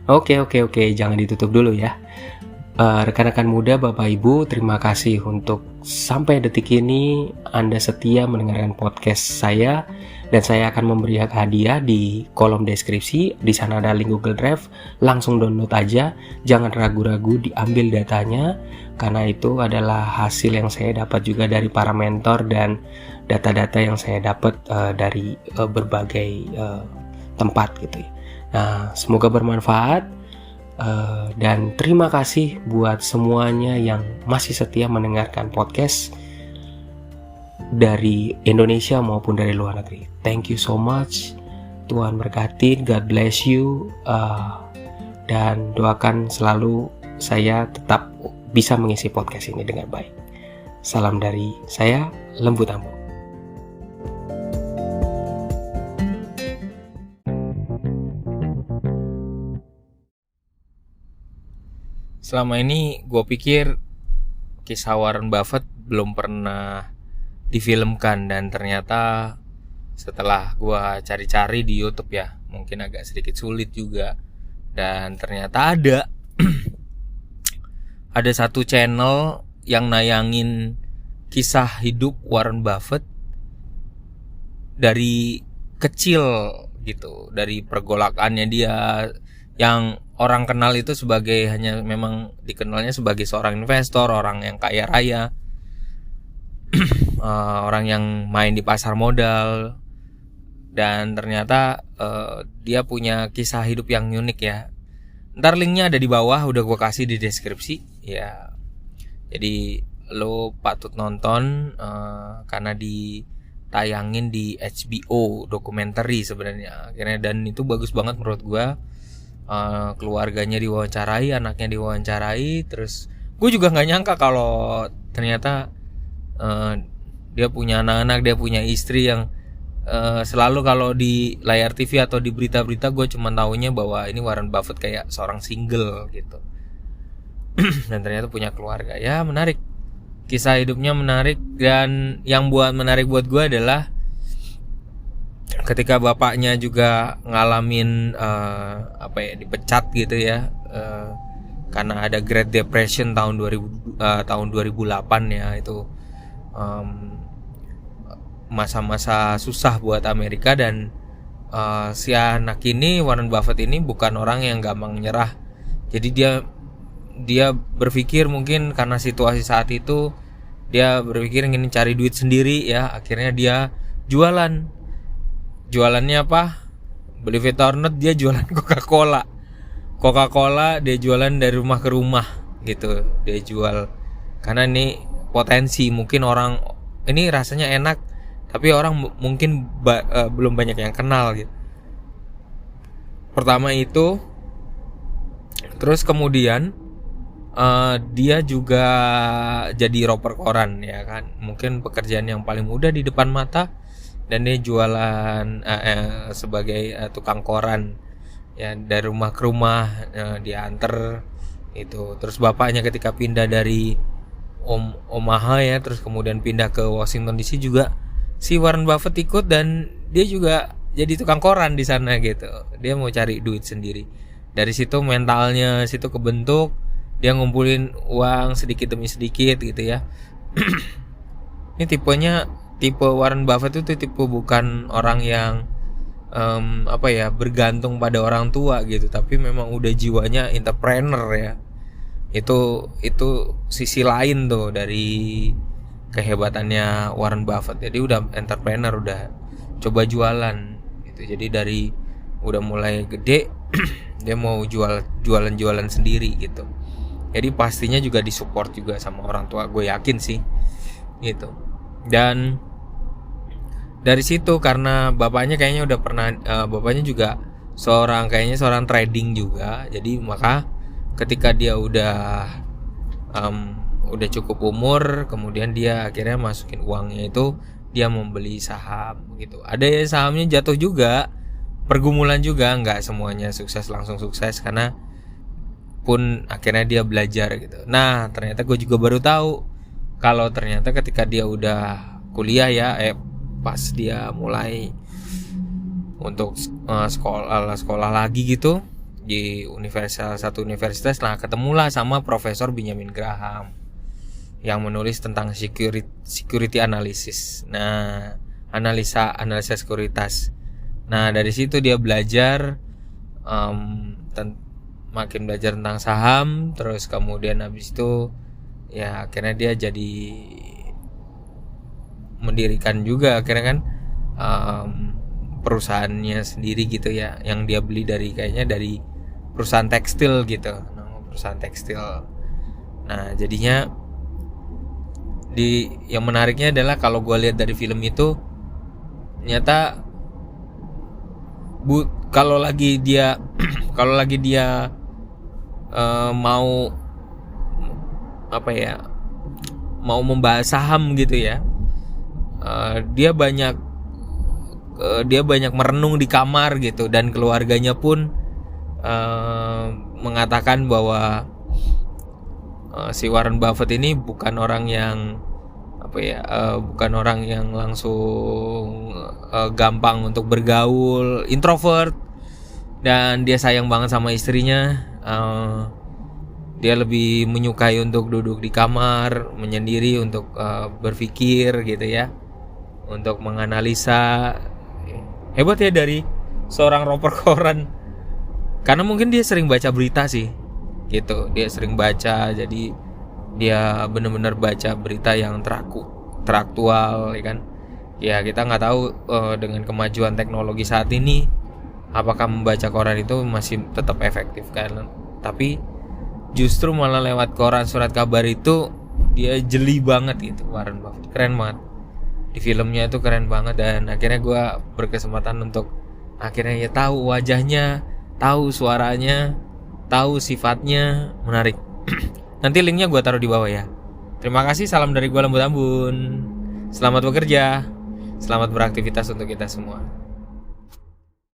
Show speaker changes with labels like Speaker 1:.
Speaker 1: Oke, jangan ditutup dulu ya. Rekan-rekan muda, Bapak Ibu, terima kasih untuk sampai detik ini Anda setia mendengarkan podcast saya, dan saya akan memberi hadiah di kolom deskripsi. Di sana ada link Google Drive, langsung download aja, jangan ragu-ragu diambil datanya, karena itu adalah hasil yang saya dapat juga dari para mentor dan data-data yang saya dapat dari berbagai tempat gitu ya. Nah, semoga bermanfaat. Dan terima kasih buat semuanya yang masih setia mendengarkan podcast dari Indonesia maupun dari luar negeri. Thank you so much. Tuhan berkati, God bless you, dan doakan selalu saya tetap bisa mengisi podcast ini dengan baik. Salam dari saya, Lembu Tambo.
Speaker 2: Selama ini gue pikir kisah Warren Buffett belum pernah difilmkan, dan ternyata setelah gue cari-cari di YouTube ya, mungkin agak sedikit sulit juga, dan ternyata ada satu channel yang nayangin kisah hidup Warren Buffett dari kecil gitu, dari pergolakannya dia yang orang kenal itu sebagai hanya memang dikenalnya sebagai seorang investor, orang yang kaya raya, orang yang main di pasar modal, dan ternyata dia punya kisah hidup yang unik ya. Ntar linknya ada di bawah, udah gue kasih di deskripsi ya. Jadi lo patut nonton karena ditayangin di HBO dokumenter sebenarnya akhirnya, dan itu bagus banget menurut gue. Keluarganya diwawancarai, anaknya diwawancarai, terus gue juga nggak nyangka kalau ternyata dia punya anak-anak, dia punya istri yang selalu kalau di layar TV atau di berita-berita gue cuma taunya bahwa ini Warren Buffett kayak seorang single gitu. Dan ternyata punya keluarga. Ya menarik, kisah hidupnya menarik, dan yang menarik buat gue adalah ketika bapaknya juga ngalamin dipecat gitu ya, karena ada Great Depression tahun 2008 ya, itu masa-masa susah buat Amerika, dan si anak ini, Warren Buffett ini, bukan orang yang gampang nyerah. Jadi dia berpikir, mungkin karena situasi saat itu dia berpikir ingin cari duit sendiri ya, akhirnya dia jualannya apa? Believe it or not, dia jualan Coca-Cola, dia jualan dari rumah ke rumah gitu. Dia jual karena ini potensi, mungkin orang ini rasanya enak, tapi orang mungkin belum banyak yang kenal gitu. Pertama itu, terus kemudian dia juga jadi roper koran ya kan, mungkin pekerjaan yang paling mudah di depan mata, dan dia jualan sebagai tukang koran ya, dari rumah ke rumah dia anter itu. Terus bapaknya ketika pindah dari Omaha ya, terus kemudian pindah ke Washington DC juga, si Warren Buffett ikut, dan dia juga jadi tukang koran di sana gitu. Dia mau cari duit sendiri. Dari situ mentalnya situ kebentuk, dia ngumpulin uang sedikit demi sedikit gitu ya. Ini tipe Warren Buffett itu tipe bukan orang yang bergantung pada orang tua gitu, tapi memang udah jiwanya entrepreneur ya. Itu sisi lain tuh dari kehebatannya Warren Buffett. Jadi udah entrepreneur, udah coba jualan gitu. Jadi dari udah mulai gede dia mau jualan sendiri gitu. Jadi pastinya juga disupport juga sama orang tua, gue yakin sih gitu. Dan dari situ, karena bapaknya kayaknya udah pernah, bapaknya juga seorang trading juga, jadi maka ketika dia udah cukup umur, kemudian dia akhirnya masukin uangnya itu, dia membeli saham gitu. Ada ya sahamnya jatuh juga, pergumulan juga, nggak semuanya langsung sukses, karena pun akhirnya dia belajar gitu. Nah ternyata gue juga baru tahu kalau ternyata ketika dia udah kuliah ya, pas dia mulai untuk sekolah lagi gitu, di salah satu universitas. Nah, ketemulah sama Profesor Benjamin Graham yang menulis tentang security analysis. Nah, analisa sekuritas. Nah, dari situ dia belajar makin belajar tentang saham. Terus kemudian habis itu ya akhirnya dia jadi mendirikan juga akhirnya kan perusahaannya sendiri gitu ya, yang dia beli kayaknya dari perusahaan tekstil gitu, perusahaan tekstil. Nah, jadinya yang menariknya adalah kalau gue lihat dari film itu ternyata kalau lagi dia mau mau membahas saham gitu ya, dia banyak merenung di kamar gitu, dan keluarganya pun mengatakan bahwa si Warren Buffett ini bukan orang yang langsung gampang untuk bergaul, introvert, dan dia sayang banget sama istrinya. Dia lebih menyukai untuk duduk di kamar menyendiri untuk berpikir gitu ya, untuk menganalisa. Hebat ya dari seorang reporter koran, karena mungkin dia sering baca berita sih gitu, dia sering baca, jadi dia benar-benar baca berita yang teraktual ya kan. Ya kita nggak tahu dengan kemajuan teknologi saat ini apakah membaca koran itu masih tetap efektif kan. Tapi justru malah lewat koran surat kabar itu dia jeli banget gitu, Warren Buffett keren banget di filmnya, itu keren banget. Dan akhirnya gue berkesempatan untuk akhirnya ya tahu wajahnya, tahu suaranya, tahu sifatnya, menarik. Nanti linknya gue taruh di bawah ya. Terima kasih, salam dari gue Lembut Ambun. Selamat bekerja, selamat beraktivitas untuk kita semua.